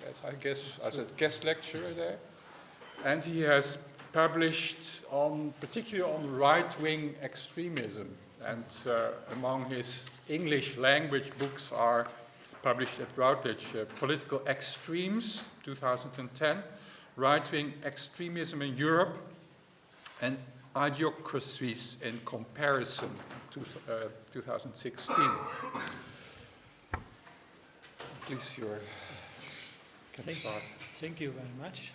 as a guest lecturer there. And he has published particularly on right-wing extremism. And among his English language books are published at Routledge, Political Extremes, 2010, Right-Wing Extremism in Europe, and Idiocracies in Comparison, 2016. Please, you can start. Thank you very much.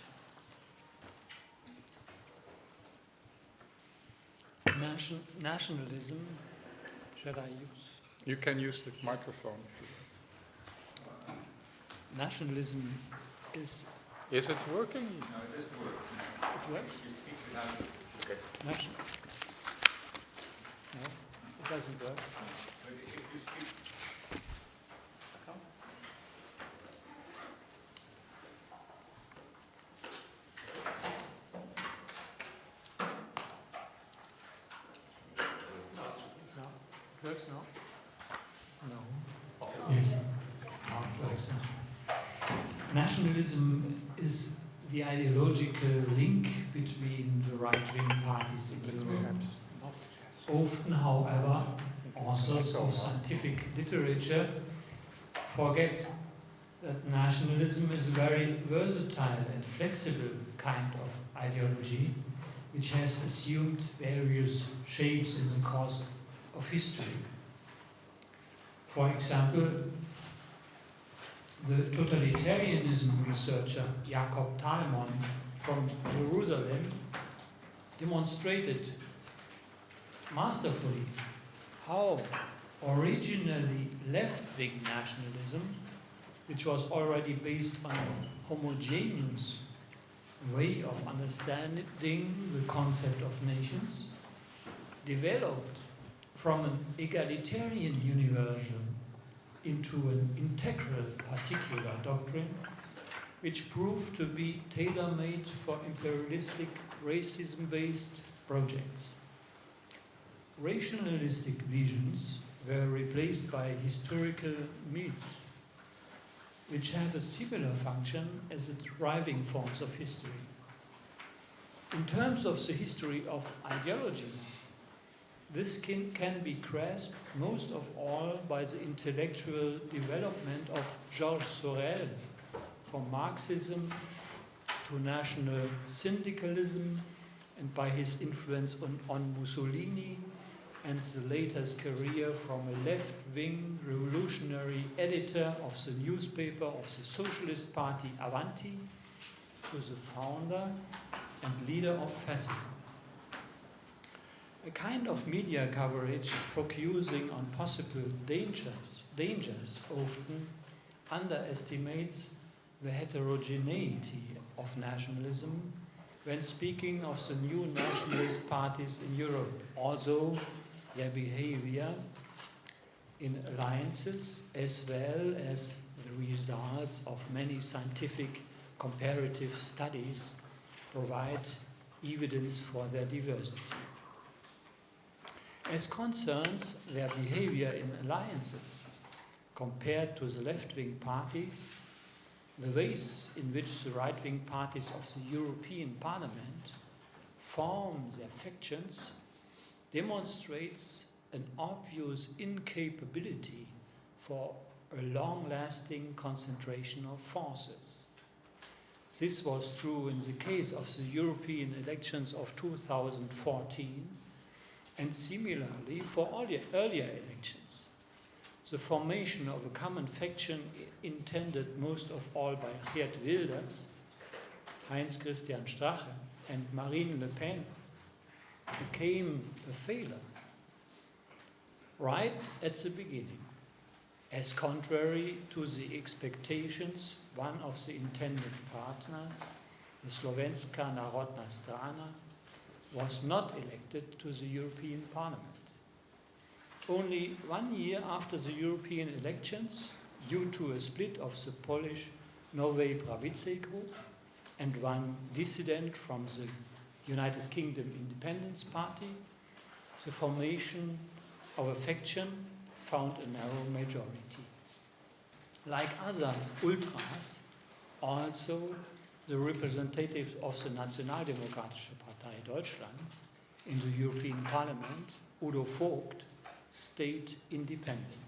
Nationalism, shall I use? You can use the microphone. Nationalism is... Is it working? No, it doesn't work. It works? You speak without... Okay. No, it doesn't work. But if you speak... No, it works now? No. Yes. Now it works. Nationalism is the ideological link between the right-wing parties in Europe. Often, however, authors of scientific literature forget that nationalism is a very versatile and flexible kind of ideology which has assumed various shapes in the course of history. For example, the totalitarianism researcher Jakob Talmon from Jerusalem demonstrated masterfully how originally left-wing nationalism, which was already based on a homogeneous way of understanding the concept of nations, developed from an egalitarian universal into an integral particular doctrine, which proved to be tailor-made for imperialistic, racism-based projects. Rationalistic visions were replaced by historical myths, which have a similar function as the driving force of history. In terms of the history of ideologies, this can be grasped most of all by the intellectual development of Georges Sorel, from Marxism to national syndicalism, and by his influence on Mussolini and the latest career from a left-wing revolutionary editor of the newspaper of the Socialist Party Avanti to the founder and leader of fascism. A kind of media coverage focusing on possible dangers often underestimates the heterogeneity of nationalism when speaking of the new nationalist parties in Europe, although their behavior in alliances as well as the results of many scientific comparative studies provide evidence for their diversity. As concerns their behavior in alliances compared to the left-wing parties, the ways in which the right-wing parties of the European Parliament form their factions demonstrates an obvious incapability for a long-lasting concentration of forces. This was true in the case of the European elections of 2014, and similarly for all the earlier elections. The formation of a common faction intended most of all by Geert Wilders, Heinz Christian Strache, and Marine Le Pen became a failure right at the beginning. As contrary to the expectations, one of the intended partners, the Slovenská národná strana, was not elected to the European Parliament. Only 1 year after the European elections, due to a split of the Polish Nowej Prawicy group and one dissident from the United Kingdom Independence Party, the formation of a faction found a narrow majority. Like other ultras, also the representative of the Nationaldemokratische Partei Deutschlands in the European Parliament, Udo Vogt, stayed independent.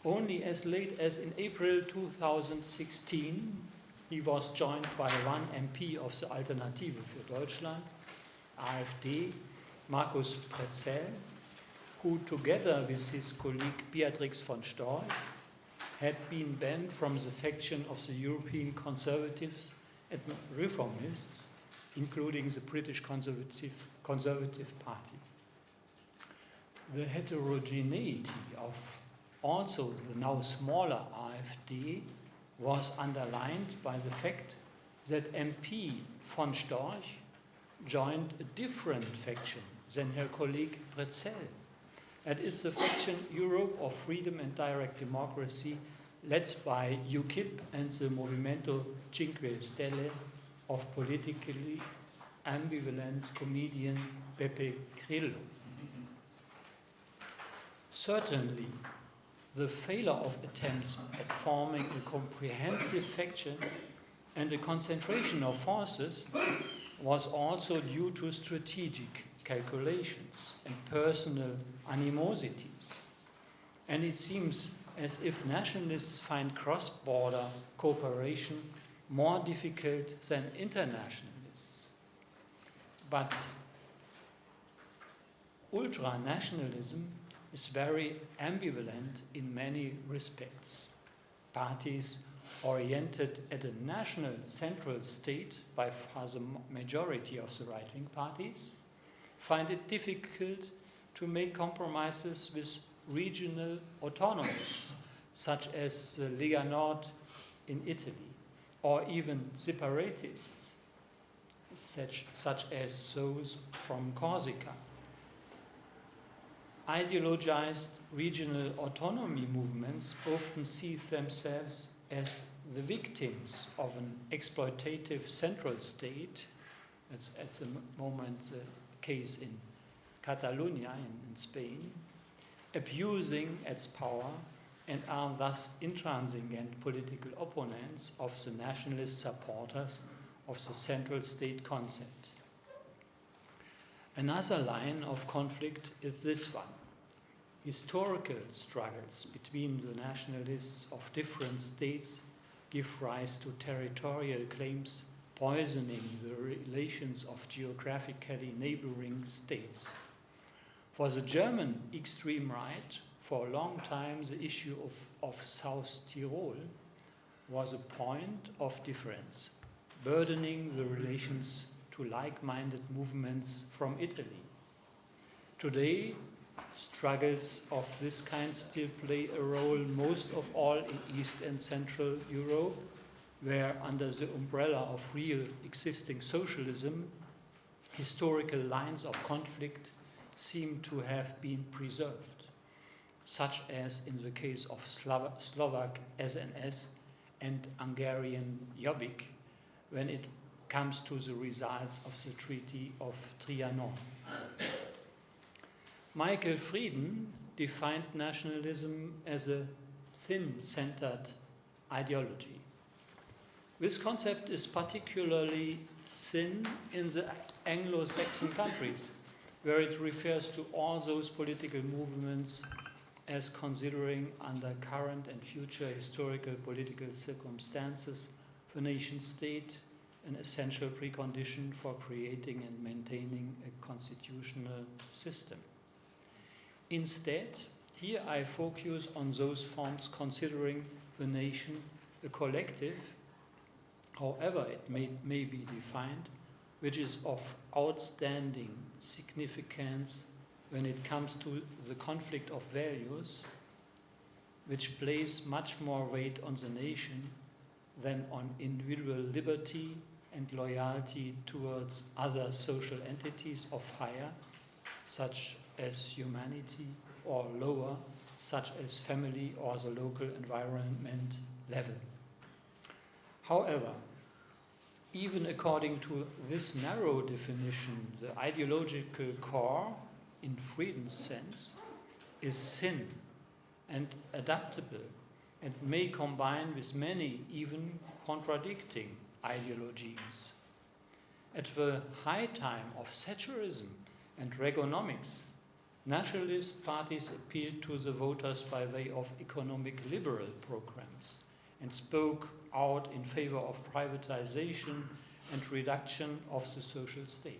Only as late as in April 2016, he was joined by one MP of the Alternative für Deutschland, AfD, Markus Pretzel, who together with his colleague Beatrix von Storch had been banned from the faction of the European Conservatives and Reformists, including the British Conservative Party. The heterogeneity of also the now smaller AfD was underlined by the fact that MP von Storch joined a different faction than her colleague Pretzel. That is the faction Europe of Freedom and Direct Democracy, led by UKIP and the Movimento Cinque Stelle of politically ambivalent comedian Beppe Grillo. Certainly, the failure of attempts at forming a comprehensive faction and a concentration of forces was also due to strategic calculations and personal animosities. And it seems as if nationalists find cross-border cooperation more difficult than internationalists. But ultranationalism is very ambivalent in many respects. Parties oriented at a national central state, by far the majority of the right-wing parties, find it difficult to make compromises with regional autonomies, such as the Lega Nord in Italy, or even separatists, such as those from Corsica. Ideologized regional autonomy movements often see themselves as the victims of an exploitative central state. That's at the moment the case in Catalonia in Spain, abusing its power, and are thus intransigent political opponents of the nationalist supporters of the central state concept. Another line of conflict is this one. Historical struggles between the nationalists of different states give rise to territorial claims, poisoning the relations of geographically neighboring states. For the German extreme right, for a long time the issue of South Tyrol was a point of difference, burdening the relations to like-minded movements from Italy. Today, struggles of this kind still play a role most of all in East and Central Europe, where under the umbrella of real existing socialism, historical lines of conflict seem to have been preserved, such as in the case of Slovak SNS and Hungarian Jobbik, when it comes to the results of the Treaty of Trianon. Michael Frieden defined nationalism as a thin-centered ideology. This concept is particularly thin in the Anglo-Saxon countries, where it refers to all those political movements as considering under current and future historical political circumstances the nation-state an essential precondition for creating and maintaining a constitutional system. Instead, here I focus on those forms considering the nation a collective, however it may be defined, which is of outstanding significance when it comes to the conflict of values, which places much more weight on the nation than on individual liberty and loyalty towards other social entities of higher, such as humanity, or lower, such as family or the local environment level. However, even according to this narrow definition, the ideological core, in Frieden's sense, is thin and adaptable and may combine with many even contradicting ideologies. At the high time of Thatcherism and Reaganomics, nationalist parties appealed to the voters by way of economic liberal programs and spoke out in favor of privatization and reduction of the social state.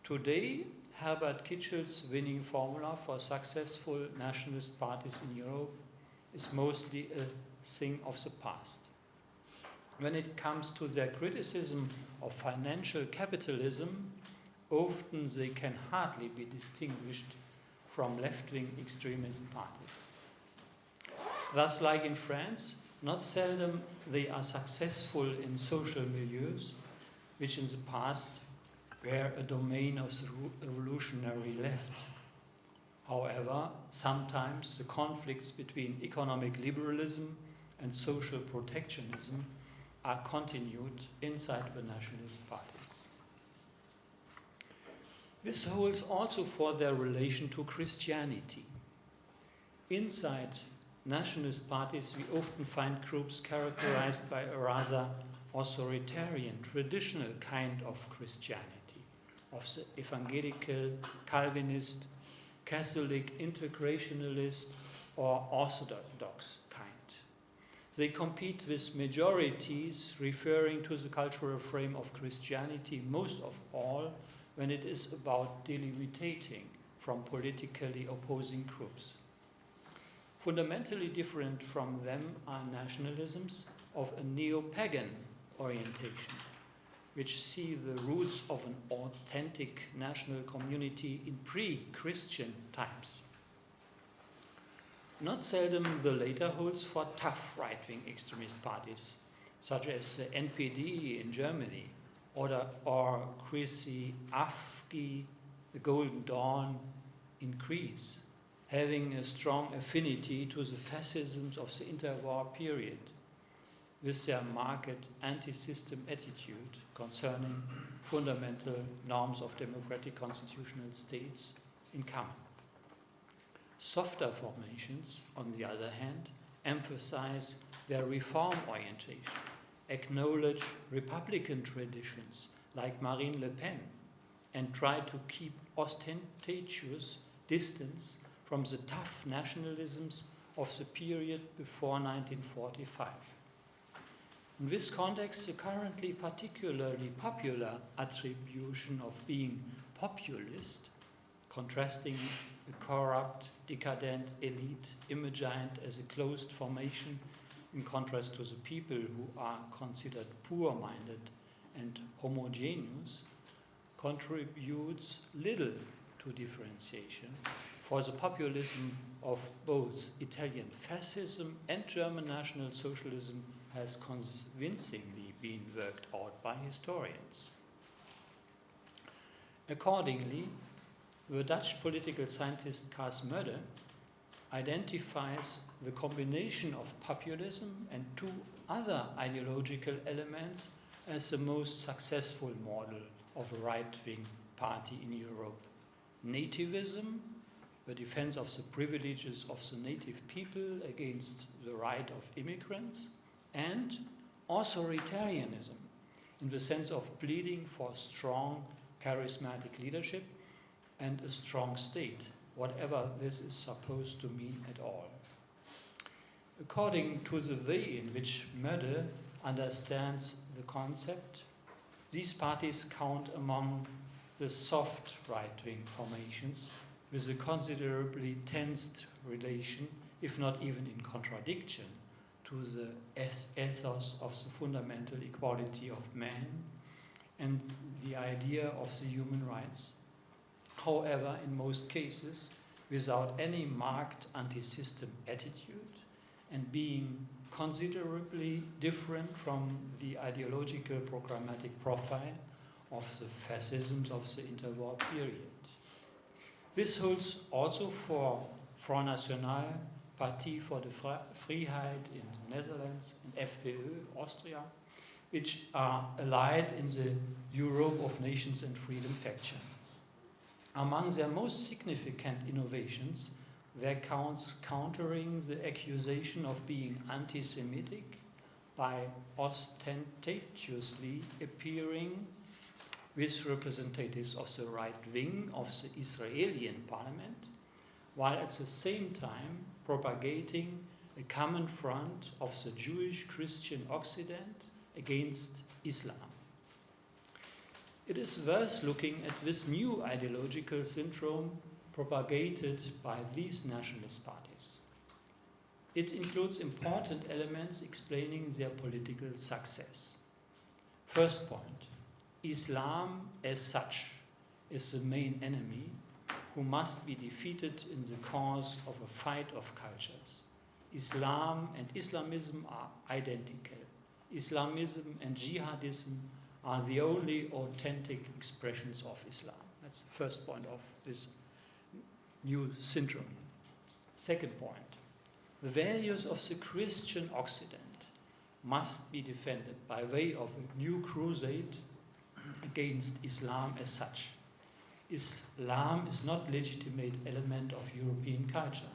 Today, Herbert Kitschel's winning formula for successful nationalist parties in Europe is mostly a thing of the past. When it comes to their criticism of financial capitalism, often they can hardly be distinguished from left-wing extremist parties. Thus, like in France, not seldom they are successful in social milieus, which in the past were a domain of the revolutionary left. However, sometimes the conflicts between economic liberalism and social protectionism are continued inside the nationalist parties. This holds also for their relation to Christianity. Inside nationalist parties, we often find groups characterized by a rather authoritarian, traditional kind of Christianity, of the evangelical, Calvinist, Catholic, integrationalist, or Orthodox kind. They compete with majorities referring to the cultural frame of Christianity, most of all when it is about delimiting from politically opposing groups. Fundamentally different from them are nationalisms of a neo-pagan orientation, which see the roots of an authentic national community in pre-Christian times. Not seldom the latter holds for tough right-wing extremist parties, such as the NPD in Germany, or Chrissy Afki, the Golden Dawn in Greece, having a strong affinity to the fascisms of the interwar period, with their marked anti-system attitude concerning fundamental norms of democratic constitutional states in common. Softer formations, on the other hand, emphasize their reform orientation, acknowledge Republican traditions like Marine Le Pen, and try to keep ostentatious distance from the tough nationalisms of the period before 1945. In this context, the currently particularly popular attribution of being populist, contrasting the corrupt, decadent elite imagined as a closed formation in contrast to the people who are considered poor-minded and homogeneous, contributes little to differentiation, for the populism of both Italian fascism and German National Socialism has convincingly been worked out by historians. Accordingly, the Dutch political scientist Kaas Mudde identifies the combination of populism and two other ideological elements as the most successful model of a right-wing party in Europe. Nativism, the defense of the privileges of the native people against the right of immigrants, and authoritarianism, in the sense of pleading for strong, charismatic leadership and a strong state, whatever this is supposed to mean at all. According to the way in which Mudde understands the concept, these parties count among the soft right-wing formations with a considerably tensed relation, if not even in contradiction, to the ethos of the fundamental equality of man and the idea of the human rights. However, in most cases, without any marked anti-system attitude and being considerably different from the ideological programmatic profile of the fascisms of the interwar period. This holds also for Front National, Parti for the Vrijheid in the Netherlands, and FPÖ, Austria, which are allied in the Europe of Nations and Freedom faction. Among their most significant innovations, There counts countering the accusation of being anti-Semitic by ostentatiously appearing with representatives of the right wing of the Israeli parliament, while at the same time propagating a common front of the Jewish Christian Occident against Islam. It is worth looking at this new ideological syndrome propagated by these nationalist parties. It includes important elements explaining their political success. First point, Islam as such is the main enemy who must be defeated in the cause of a fight of cultures. Islam and Islamism are identical. Islamism and jihadism are the only authentic expressions of Islam. That's the first point of this new syndrome. Second point, the values of the Christian Occident must be defended by way of a new crusade against Islam as such. Islam is not a legitimate element of European culture.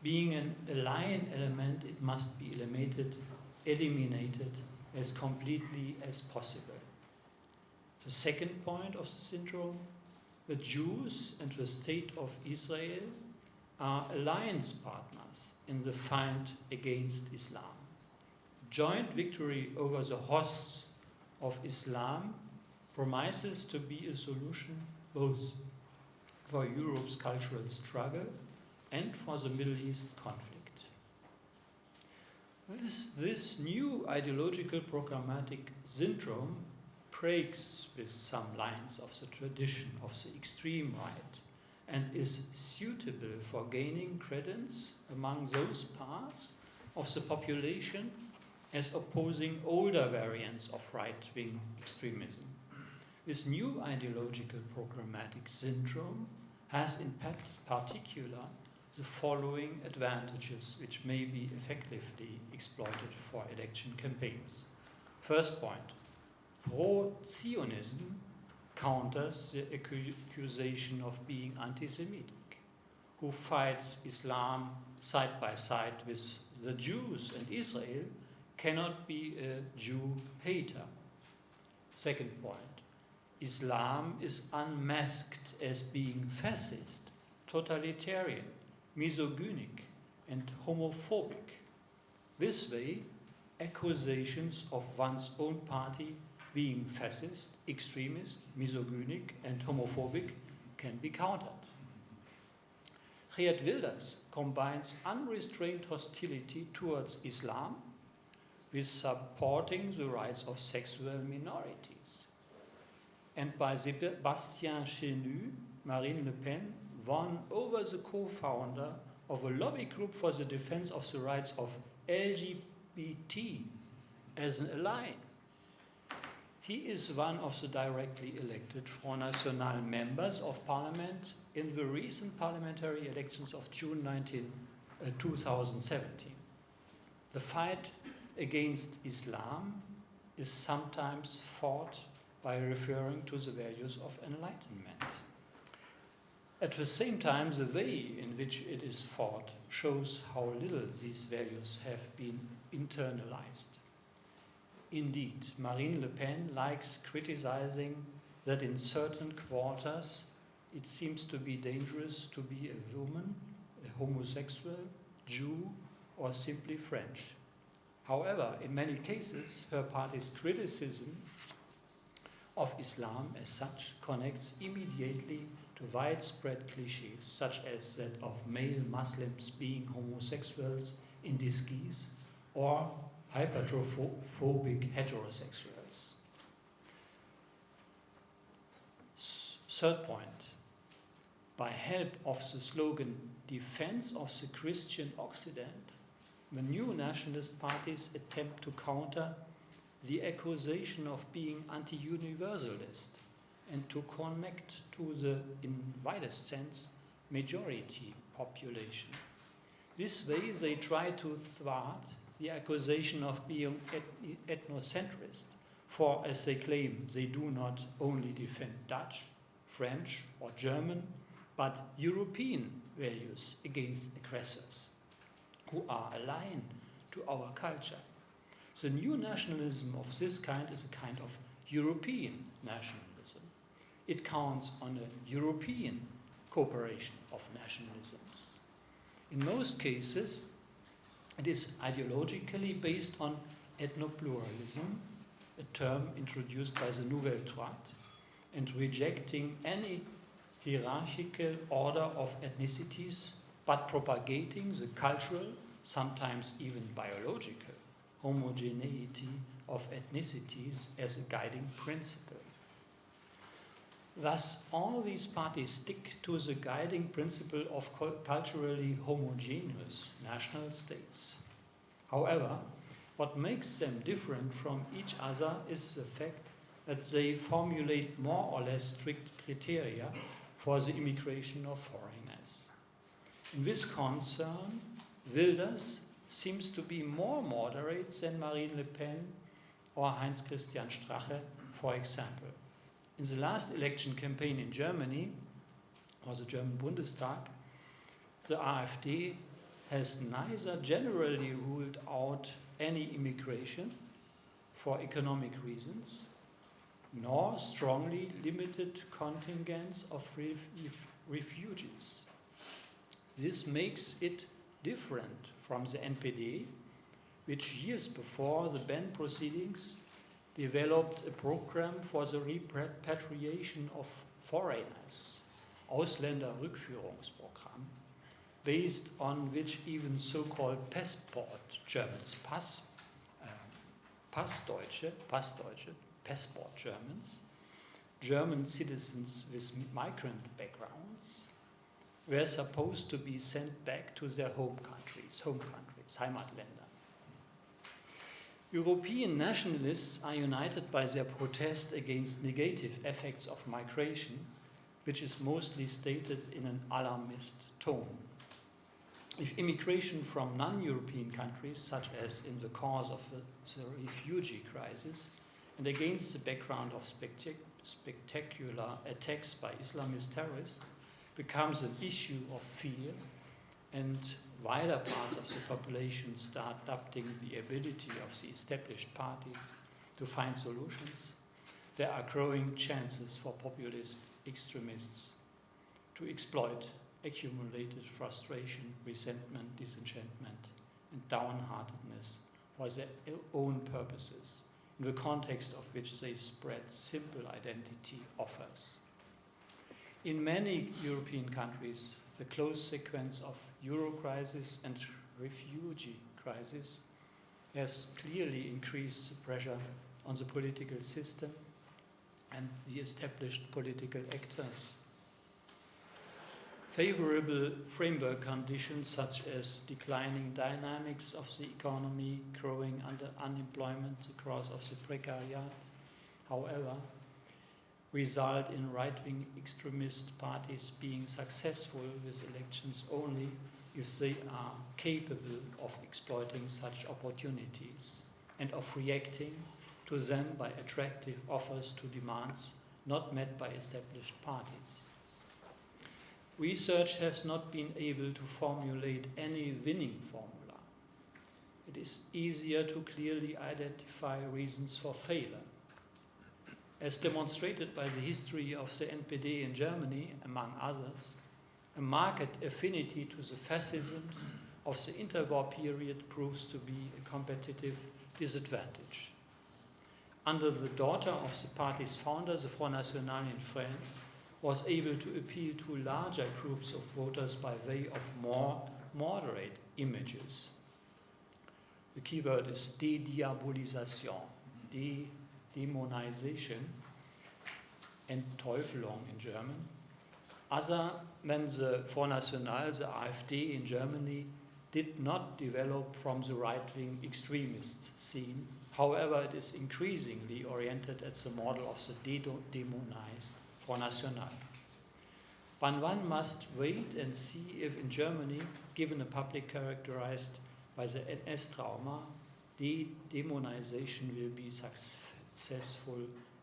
Being an alien element, it must be eliminated as completely as possible. The second point of the syndrome, the Jews and the state of Israel are alliance partners in the fight against Islam. Joint victory over the hosts of Islam promises to be a solution both for Europe's cultural struggle and for the Middle East conflict. This new ideological programmatic syndrome breaks with some lines of the tradition of the extreme right and is suitable for gaining credence among those parts of the population as opposing older variants of right-wing extremism. This new ideological programmatic syndrome has in particular the following advantages which may be effectively exploited for election campaigns. First point, pro-Zionism counters the accusation of being anti-Semitic. Who fights Islam side by side with the Jews and Israel cannot be a Jew hater. Second point, Islam is unmasked as being fascist, totalitarian, misogynic, and homophobic. This way, accusations of one's own party being fascist, extremist, misogynic, and homophobic can be countered. Geert Wilders combines unrestrained hostility towards Islam with supporting the rights of sexual minorities. And by Sébastien Chenu, Marine Le Pen won over the co-founder of a lobby group for the defense of the rights of LGBT as an ally. He is one of the directly elected Front National members of parliament in the recent parliamentary elections of June 2017. The fight against Islam is sometimes fought by referring to the values of enlightenment. At the same time, the way in which it is fought shows how little these values have been internalized. Indeed, Marine Le Pen likes criticizing that in certain quarters it seems to be dangerous to be a woman, a homosexual, Jew, or simply French. However, in many cases, her party's criticism of Islam as such connects immediately to widespread cliches, such as that of male Muslims being homosexuals in disguise or hypertrophic heterosexuals. Third point, by help of the slogan Defense of the Christian Occident, the new nationalist parties attempt to counter the accusation of being anti-universalist and to connect to the, in widest sense, majority population. This way they try to thwart the accusation of being ethnocentrist, for as they claim, they do not only defend Dutch, French or German, but European values against aggressors who are aligned to our culture. The new nationalism of this kind is a kind of European nationalism. It counts on a European cooperation of nationalisms. In most cases, it is ideologically based on ethnopluralism, a term introduced by the Nouvelle Droite, and rejecting any hierarchical order of ethnicities, but propagating the cultural, sometimes even biological, homogeneity of ethnicities as a guiding principle. Thus, all these parties stick to the guiding principle of culturally homogeneous national states. However, what makes them different from each other is the fact that they formulate more or less strict criteria for the immigration of foreigners. In this concern, Wilders seems to be more moderate than Marine Le Pen or Heinz Christian Strache, for example. In the last election campaign in Germany, or the German Bundestag, the AfD has neither generally ruled out any immigration for economic reasons, nor strongly limited contingents of refugees. This makes it different from the NPD, which years before the ban proceedings developed a program for the repatriation of foreigners, Ausländerrückführungsprogramm, based on which even so-called Passport Germans, Passdeutsche, Passport Germans, German citizens with migrant backgrounds, were supposed to be sent back to their home countries, Heimatländer. European nationalists are united by their protest against negative effects of migration, which is mostly stated in an alarmist tone. If immigration from non-European countries, such as in the cause of the refugee crisis, and against the background of spectacular attacks by Islamist terrorists, becomes an issue of fear, and wider parts of the population start doubting the ability of the established parties to find solutions, there are growing chances for populist extremists to exploit accumulated frustration, resentment, disenchantment, and downheartedness for their own purposes, in the context of which they spread simple identity offers. In many European countries, the close sequence of Euro crisis and refugee crisis has clearly increased the pressure on the political system and the established political actors. Favorable framework conditions such as declining dynamics of the economy, growing unemployment, the growth of the precariat, however, result in right-wing extremist parties being successful with elections only if they are capable of exploiting such opportunities and of reacting to them by attractive offers to demands not met by established parties. Research has not been able to formulate any winning formula. It is easier to clearly identify reasons for failure. As demonstrated by the history of the NPD in Germany, among others, a marked affinity to the fascisms of the interwar period proves to be a competitive disadvantage. Under the daughter of the party's founder, the Front National in France was able to appeal to larger groups of voters by way of more moderate images. The keyword is de-diabolisation, demonization, Entteufelung in German. Other than the Front National, the AfD in Germany did not develop from the right-wing extremist scene. However, it is increasingly oriented at the model of the demonized Front National. But one must wait and see if in Germany, given a public characterized by the NS trauma, demonization will be successful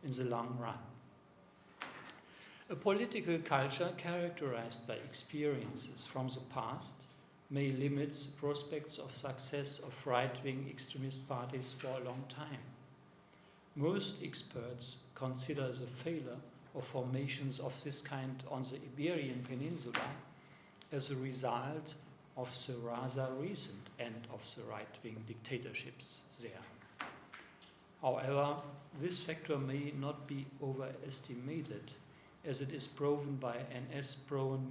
in the long run. A political culture characterized by experiences from the past may limit the prospects of success of right-wing extremist parties for a long time. Most experts consider the failure of formations of this kind on the Iberian Peninsula as a result of the rather recent end of the right-wing dictatorships there. However, this factor may not be overestimated, as it is proven by NS-prone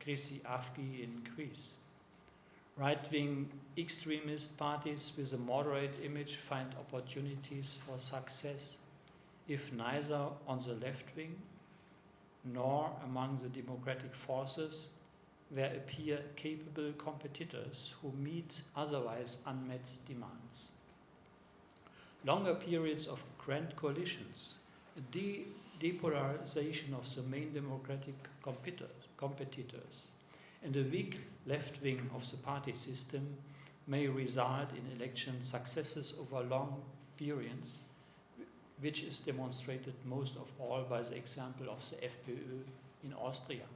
Krisi Avgi in Greece. Right-wing extremist parties with a moderate image find opportunities for success if neither on the left wing nor among the democratic forces there appear capable competitors who meet otherwise unmet demands. Longer periods of grand coalitions, a depolarization of the main democratic competitors, and a weak left wing of the party system may result in election successes over long periods, which is demonstrated most of all by the example of the FPÖ in Austria.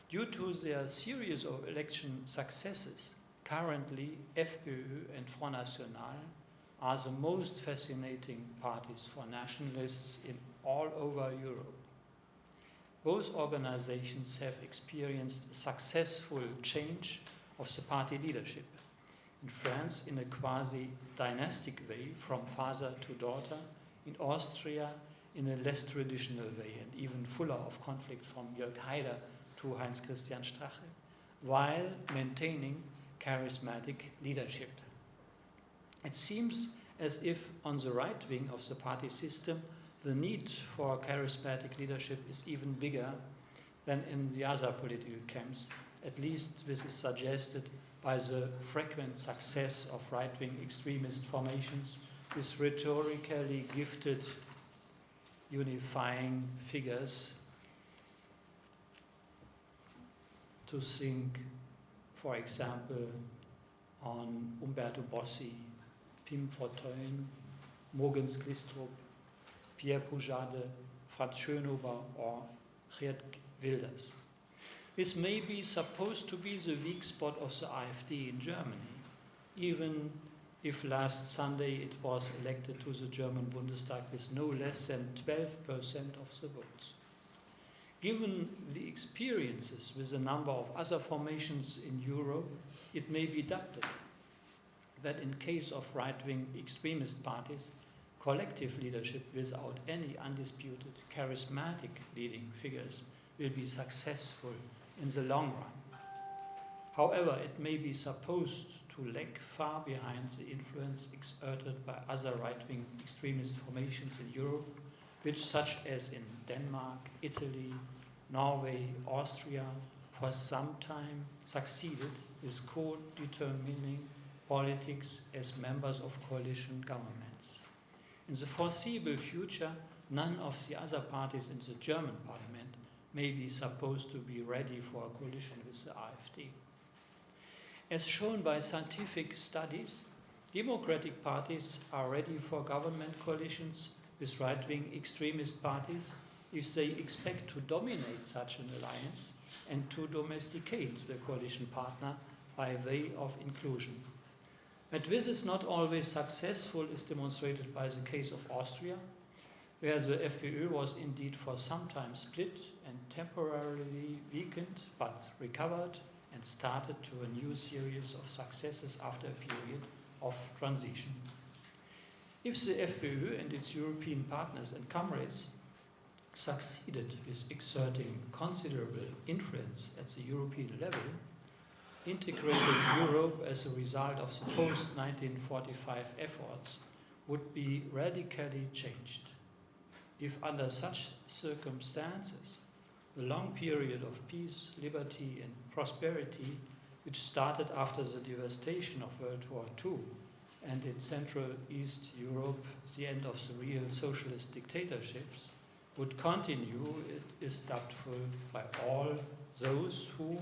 Due to their series of election successes, currently FPÖ and Front National are the most fascinating parties for nationalists in all over Europe. Both organizations have experienced successful change of the party leadership. In France, in a quasi-dynastic way, from father to daughter. In Austria, in a less traditional way and even fuller of conflict, from Jörg Haider to Heinz Christian Strache, while maintaining charismatic leadership. It seems as if on the right wing of the party system, the need for charismatic leadership is even bigger than in the other political camps. At least this is suggested by the frequent success of right-wing extremist formations with rhetorically gifted unifying figures. To think, for example, on Umberto Bossi, Pim Fortuyn, Mogens Glistrup, Pierre Poujade, Franz Schönhuber, or Geert Wilders. This may be supposed to be the weak spot of the AfD in Germany, even if last Sunday it was elected to the German Bundestag with no less than 12% of the votes. Given the experiences with a number of other formations in Europe, it may be doubted that in case of right-wing extremist parties, collective leadership without any undisputed charismatic leading figures will be successful in the long run. However, it may be supposed to lag far behind the influence exerted by other right-wing extremist formations in Europe, which, such as in Denmark, Italy, Norway, Austria, for some time succeeded with co-determining politics as members of coalition governments. In the foreseeable future, none of the other parties in the German parliament may be supposed to be ready for a coalition with the AfD. As shown by scientific studies, democratic parties are ready for government coalitions with right-wing extremist parties if they expect to dominate such an alliance and to domesticate the coalition partner by way of inclusion. But this is not always successful, is demonstrated by the case of Austria, where the FPÖ was indeed for some time split and temporarily weakened, but recovered and started to a new series of successes after a period of transition. If the FPÖ and its European partners and comrades succeeded with exerting considerable influence at the European level, integrated Europe as a result of the post-1945 efforts would be radically changed. If under such circumstances, the long period of peace, liberty and prosperity, which started after the devastation of World War II and in Central East Europe, the end of the real socialist dictatorships, would continue, it is doubtful by all those who,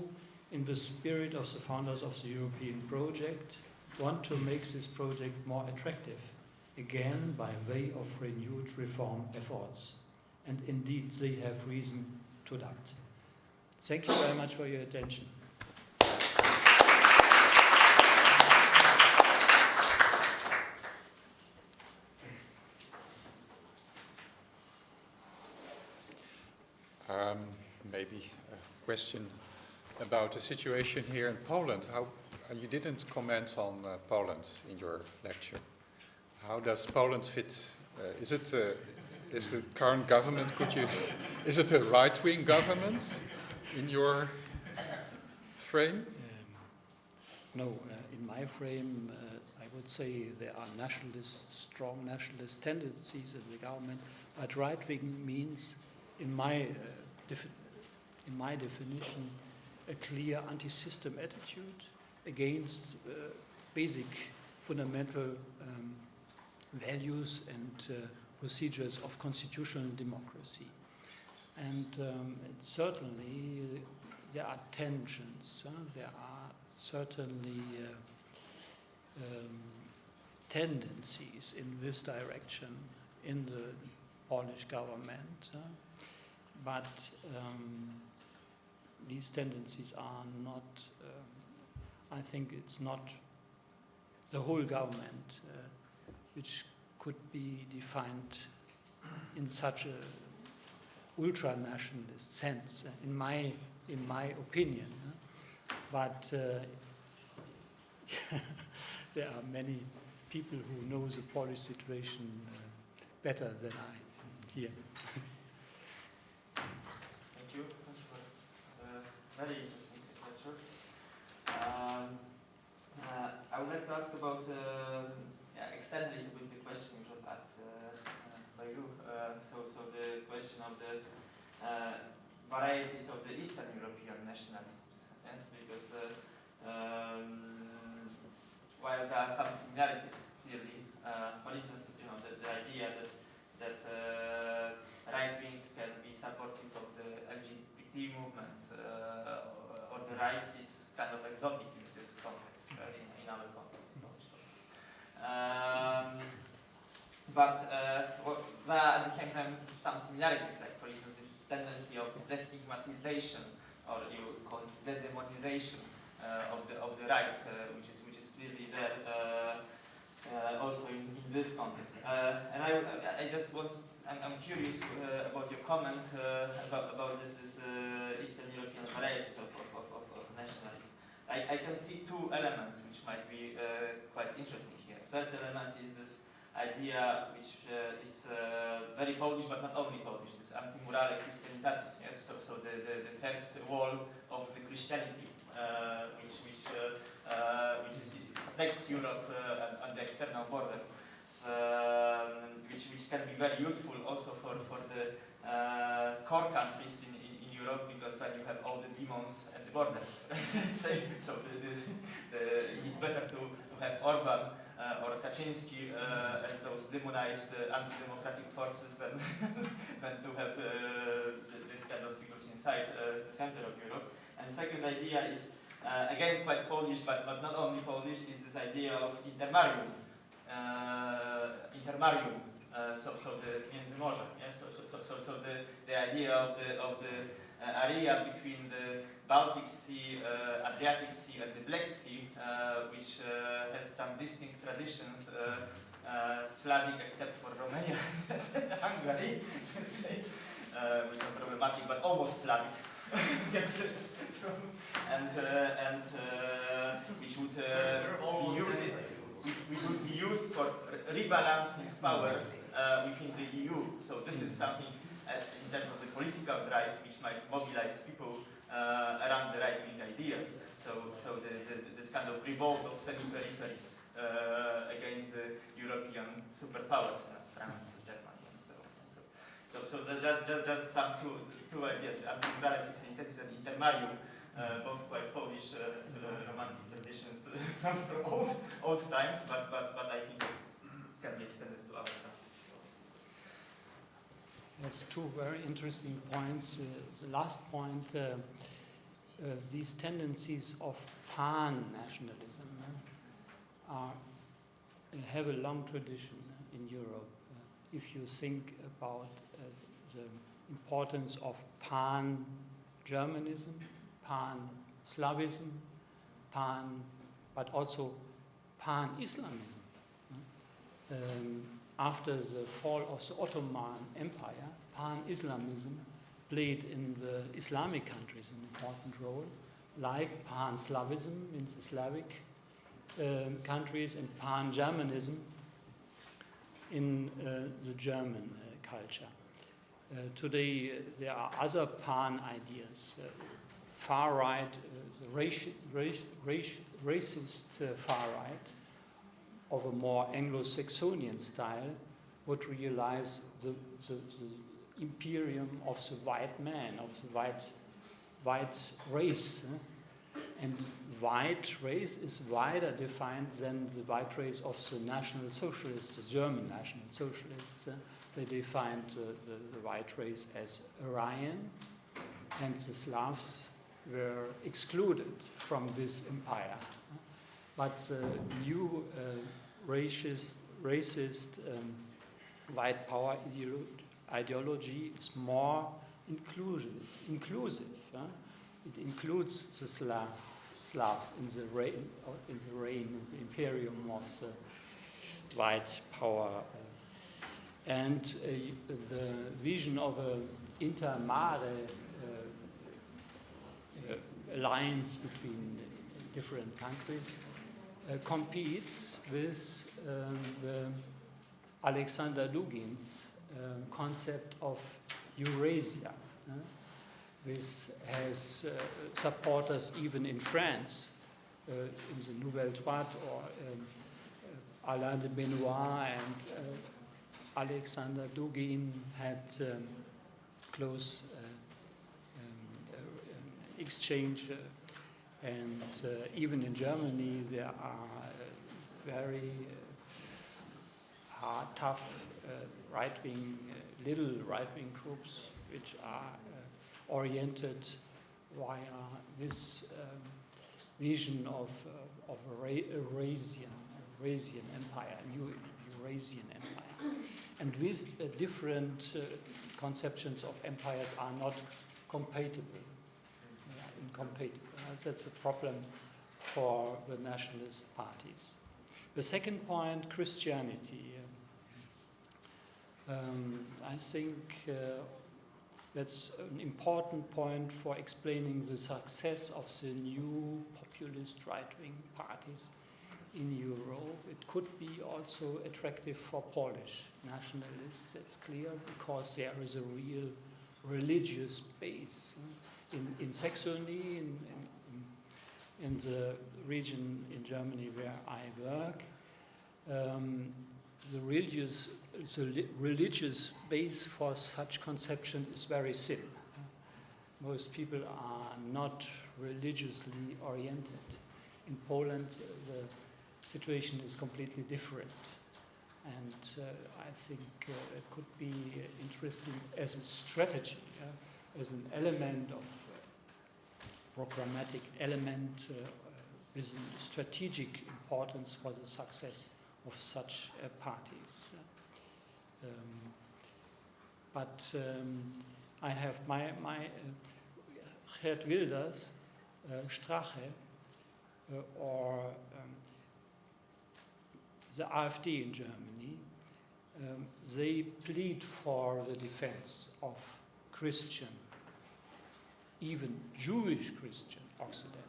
in the spirit of the founders of the European project, want to make this project more attractive, again by way of renewed reform efforts, and indeed they have reason to doubt. Thank you very much for your attention. Maybe a question about the situation here in Poland. How you didn't comment on Poland in your lecture. How does Poland fit? Is the current government? Is it a right-wing government in your frame? No, in my frame, I would say there are strong nationalist tendencies in the government, but right-wing means, in my definition, a clear anti-system attitude against basic fundamental values and procedures of constitutional democracy. And certainly there are tensions, there are certainly tendencies in this direction in the Polish government, but these tendencies are not, I think it's not the whole government which could be defined in such a ultra-nationalist sense, in my opinion. But there are many people who know the Polish situation better than I here. Thank you. Thank you for very interesting lecture. I would like to ask about, extend a little bit the question which was asked by you. So the question of the varieties of the Eastern European nationalisms. Yes, because while there are some similarities, clearly, for instance, the idea that right wing can be supportive of the LGBT movements or the rights is kind of exotic in this context, in our context. But there are at the same time some similarities, like for instance this tendency of destigmatization, or you call it de-demonization of the right, which is clearly there also in this context. And I just want to, I'm curious about your comment about this Eastern European varieties of nationalism. I can see two elements which might be quite interesting here. First element is this idea which is very Polish, but not only Polish, this anti-murale Christianitatis, yes? So the first wall of the Christianity, which protects Europe on the external border, which can be very useful also for the core countries in Europe, because then you have all the demons at the borders. So it's better to have Orban or Kaczynski as those demonized anti-democratic forces than to have this kind of figures inside the center of Europe. And the second idea is, again, quite Polish, but not only Polish, is this idea of intermarium. So the Międzymorze, yes? So the idea of the area between the Baltic Sea, Adriatic Sea, and the Black Sea, which has some distinct traditions, Slavic except for Romania and Hungary, which are problematic, but almost Slavic. Yes, and which would be used for rebalancing power within the EU. So this is something in terms of the political drive which might mobilize people around the right-wing ideas. So this kind of revolt of semi-peripheries against the European superpowers, France, Germany, and so on. So just some two ideas: anti-neutrality, synthesis, and intermarium, both quite Polish romantic traditions from old times, but I think it can be extended to our countries. There's two very interesting points. The last point, these tendencies of pan-nationalism have a long tradition in Europe. If you think about the importance of pan-Germanism, pan-Slavism, but also pan-Islamism. After the fall of the Ottoman Empire, pan-Islamism played in the Islamic countries an important role, like pan-Slavism in the Slavic countries and pan-Germanism in the German culture. Today there are other pan ideas. Far right, racist far right of a more Anglo-Saxonian style would realize the imperium of the white man, of the white race. And white race is wider defined than the white race of the National Socialists, the German National Socialists. They defined the white race as Aryan, and the Slavs were excluded from this empire. But the new racist white power ideology is more inclusive. It includes the Slavs in the reign, in the imperium of the white power. And the vision of an intermare alliance between different countries competes with the Alexander Dugin's concept of Eurasia. This has supporters even in France, in the Nouvelle Droite, or Alain de Benoit and Alexander Dugin had close exchange, and even in Germany there are very hard, tough right-wing, little right-wing groups which are oriented via this vision of a Eurasian empire, new Eurasian empire. And these different conceptions of empires are not compatible. They are incompatible. That's a problem for the nationalist parties. The second point, Christianity. I think that's an important point for explaining the success of the new populist right-wing parties in Europe. It could be also attractive for Polish nationalists, that's clear, because there is a real religious base. In Saxony, in the region in Germany where I work, the religious base for such conception is very thin. Most people are not religiously oriented. In Poland, the situation is completely different. And I think it could be interesting as a strategy, as an element of programmatic element with strategic importance for the success of such parties. But I have my Geert Wilders, Strache, or the AfD in Germany, they plead for the defense of Christian, even Jewish Christian Occident.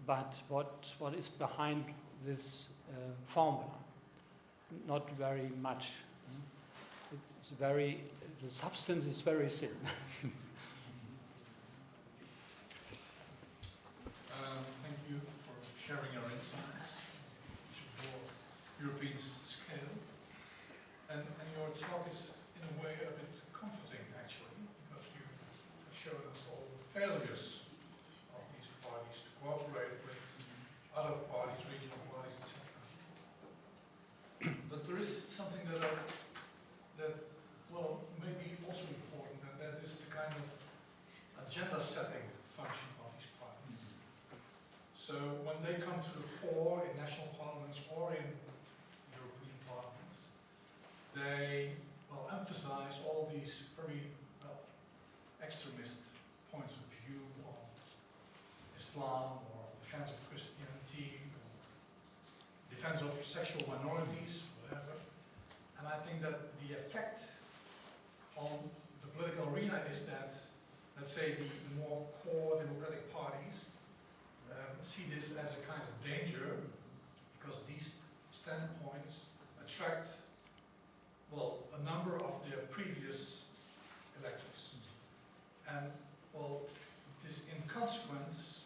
But what is behind this formula? Not very much. It's very, the substance is very thin. Thank you for sharing your insights, which involve European scale. And your talk is, in a way, a bit comforting, actually, because you have shown us all the failures of these parties to cooperate with other parties, regional parties, etc. But there is something that may be also important, and that is the kind of agenda-setting function of these parties. So when they come to the fore in national parliaments or in European parliaments, they sexual minorities, whatever. And I think that the effect on the political arena is that, let's say, the more core democratic parties see this as a kind of danger, because these standpoints attract, well, a number of their previous electors. And, well, this in consequence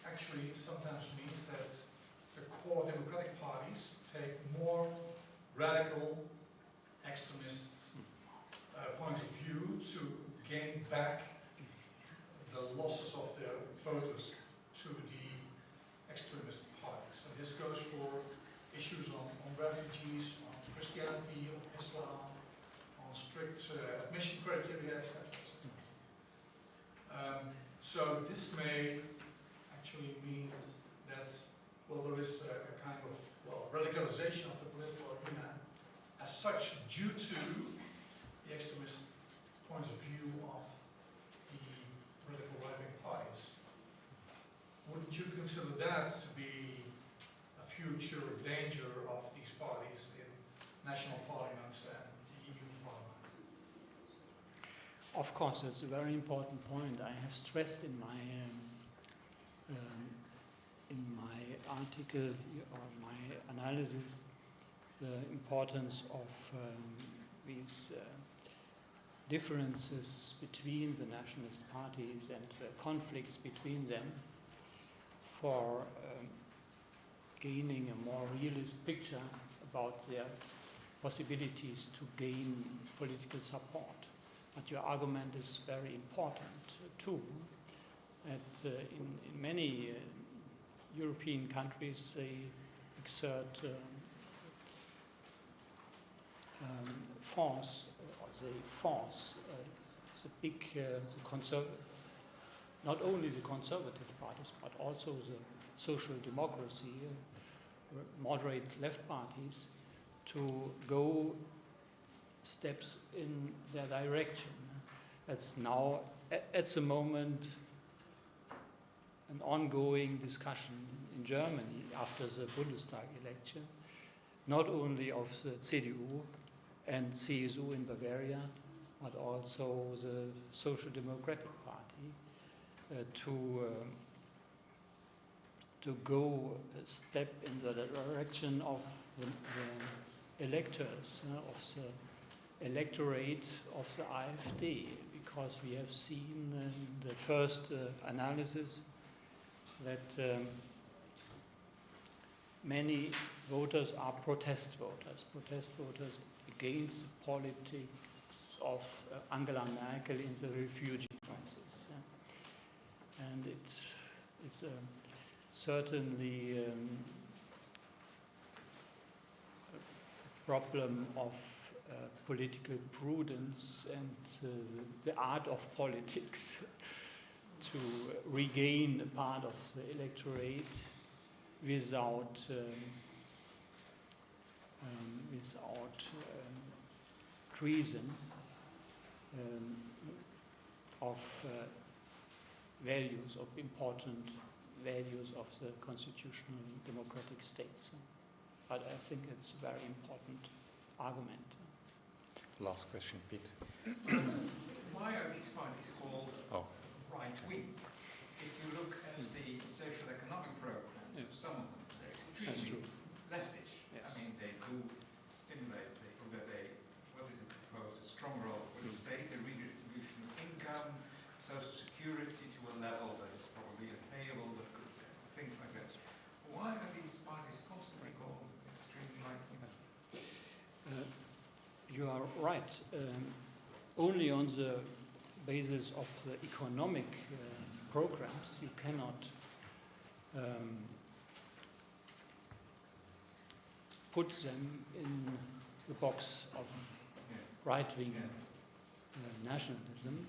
actually sometimes means that the core democratic parties take more radical extremist points of view to gain back the losses of their voters to the extremist parties. And this goes for issues on refugees, on Christianity, on Islam, on strict admission criteria, etc. So this may actually mean that, well, there is a kind of, well, radicalization of the political arena as such due to the extremist points of view of the radical right-wing parties. Wouldn't you consider that to be a future danger of these parties in national parliaments and the EU parliament? Of course, it's a very important point. I have stressed in my article or my analysis the importance of these differences between the nationalist parties and conflicts between them for gaining a more realist picture about their possibilities to gain political support. But your argument is very important too. That in many European countries they exert force, or they force the big, not only the conservative parties, but also the social democracy, moderate left parties, to go steps in their direction. That's now, at the moment, an ongoing discussion in Germany after the Bundestag election, not only of the CDU and CSU in Bavaria, but also the Social Democratic Party, to go a step in the direction of the electors, of the electorate of the AfD, because we have seen in the first analysis that many voters are protest voters against the politics of Angela Merkel in the refugee crisis. And it's certainly a problem of political prudence and the art of politics to regain a part of the electorate without treason of values, of important values of the constitutional democratic states. But I think it's a very important argument. Last question, Pete. Why are these parties called right-wing? If you look at the social economic programs of some of them, they're extremely leftish. Yes. I mean, they do stimulate, what is it proposed, a strong role for the state, a redistribution of income, social security to a level that is probably unpayable, but things like that. Why are these parties constantly called extremely right-wing? You are right. Only on the basis of the economic programs you cannot put them in the box of right-wing nationalism.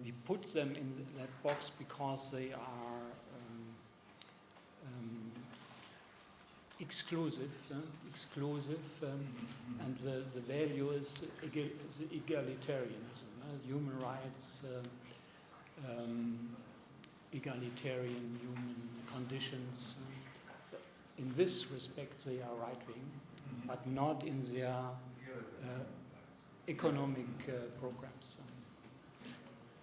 We put them in that box because they are exclusive, and the value is the egalitarianism, human rights, egalitarian human conditions. in this respect they are right-wing, but not in their economic programs.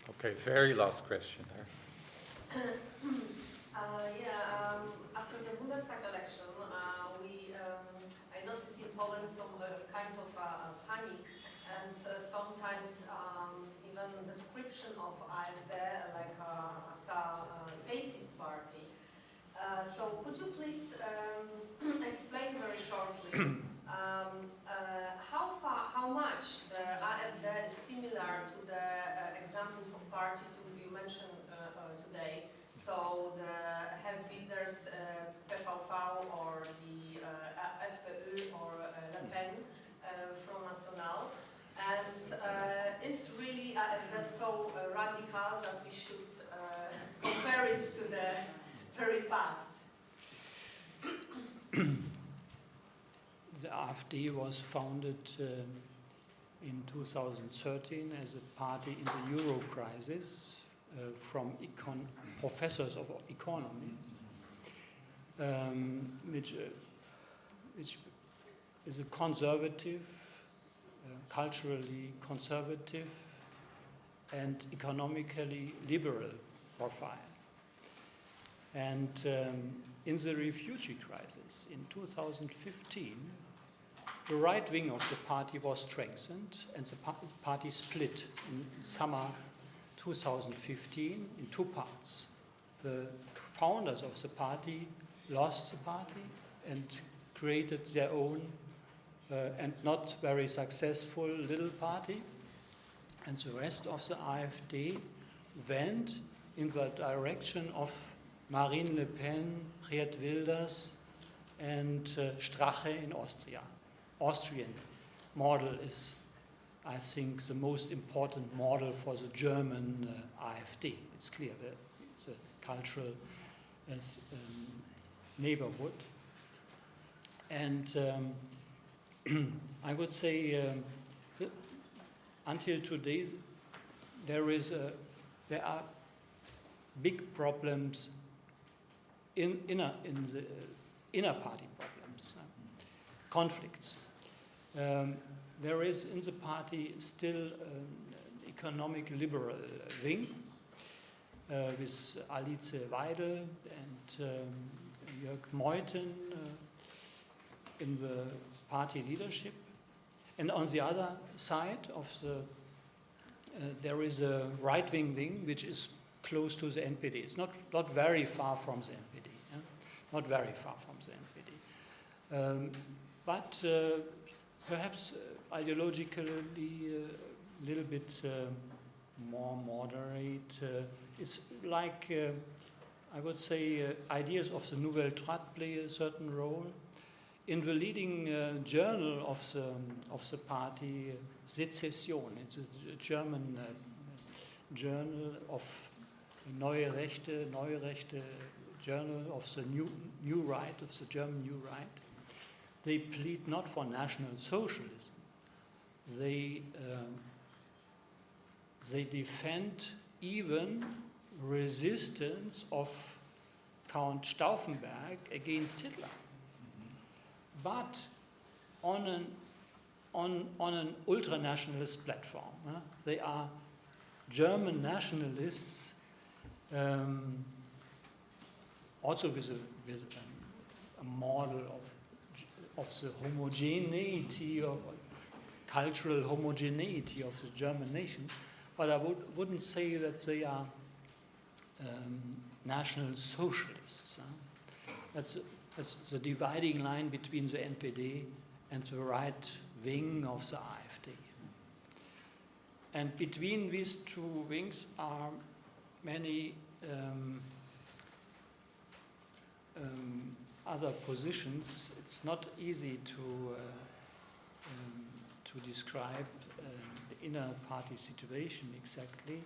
Okay, very last question. After the Bundestag election, I noticed in Poland some kind of panic and sometimes even description of AfD like as a fascist party. So could you please explain very shortly how much the AfD is similar to the examples of parties you mentioned today? So the Help-Builders, PVV or the FPÖ or Le Pen Front National. And is really AfD so radical that we should compare it to the very past? The AfD was founded in 2013 as a party in the Euro crisis from professors of economy, which is a conservative, culturally conservative and economically liberal profile. And in the refugee crisis in 2015, the right wing of the party was strengthened and the party split in summer 2015 in two parts. The founders of the party lost the party and created their own and not very successful little party. And the rest of the AfD went in the direction of Marine Le Pen, Geert Wilders, and Strache in Austria. Austrian model is, I think, the most important model for the German AfD. It's clear, the cultural neighborhood. And I would say until today there are big problems in the inner party problems, conflicts. There is in the party still an economic liberal wing with Alice Weidel and Jörg Meuthen in the party leadership. And on the other side of there is a right-wing wing which is close to the NPD. It's not very far from the NPD. Yeah? Not very far from the NPD. But perhaps ideologically a little bit more moderate. It's like, I would say, ideas of the Nouvelle Droite play a certain role. In the leading journal of the party, Secession, it's a German journal of Neue Rechte journal of the new right, of the German new right. They plead not for National Socialism. They defend even resistance of Count Stauffenberg against Hitler, but on an ultranationalist platform. They are German nationalists, also with a model of the homogeneity, of cultural homogeneity of the German nation, but I wouldn't say that they are national socialists. That's the dividing line between the NPD and the right wing of the AfD. And between these two wings are many other positions. It's not easy to describe the inner party situation exactly.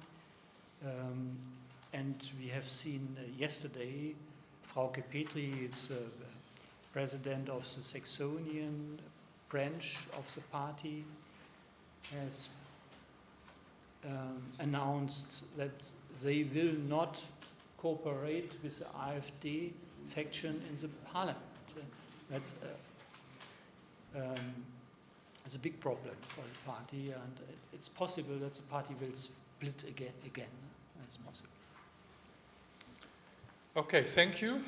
And we have seen yesterday, Frauke Petry is president of the Saxonian branch of the party, has announced that they will not cooperate with the AfD faction in the parliament. that's it's a big problem for the party, and it's possible that the party will split again. That's possible. Okay, thank you.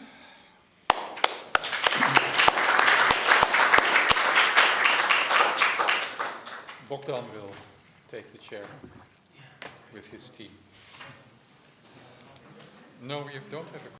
Bogdan will take the chair with his team. No, you don't have a